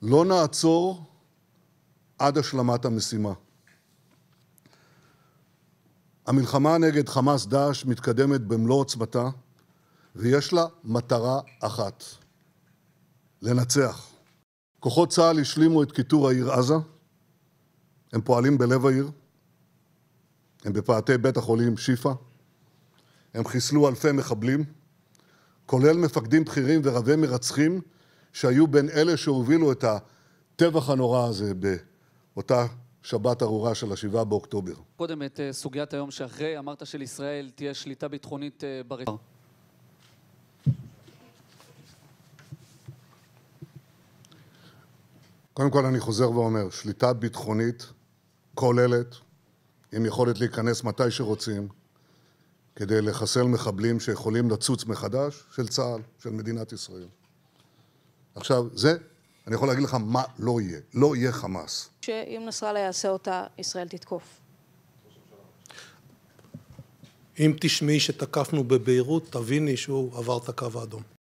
לא נעצור עד השלמת המשימה. המלחמה נגד חמאס דאעש מתקדמת במלוא עוצמתה, ויש לה מטרה אחת, לנצח. כוחות צה"ל השלימו את כיתור העיר עזה, הם פועלים בלב העיר, הם בפאתי בית החולים שיפא, הם חיסלו אלפי מחבלים, כולל מפקדים בכירים ורבי מרצחים, שהיו בין אלה שהובילו את הטבח הנורא הזה באותה שבת ארורה של 7 באוקטובר. קודם את סוגיית היום שאחרי, אמרת שלישראל תהיה שליטה ביטחונית ברצועה. קודם כל אני חוזר ואומר, שליטה ביטחונית כוללת, עם יכולת להיכנס מתי שרוצים, כדי לחסל מחבלים שיכולים לצוץ מחדש, של צה"ל, של מדינת ישראל. עכשיו, זה, אני יכול להגיד לך מה לא יהיה. לא יהיה חמאס. שאם נסראללה יעשה אותה, ישראל תתקוף. אם תשמעי שתקפנו בביירות, תביני שהוא עבר את הקו האדום.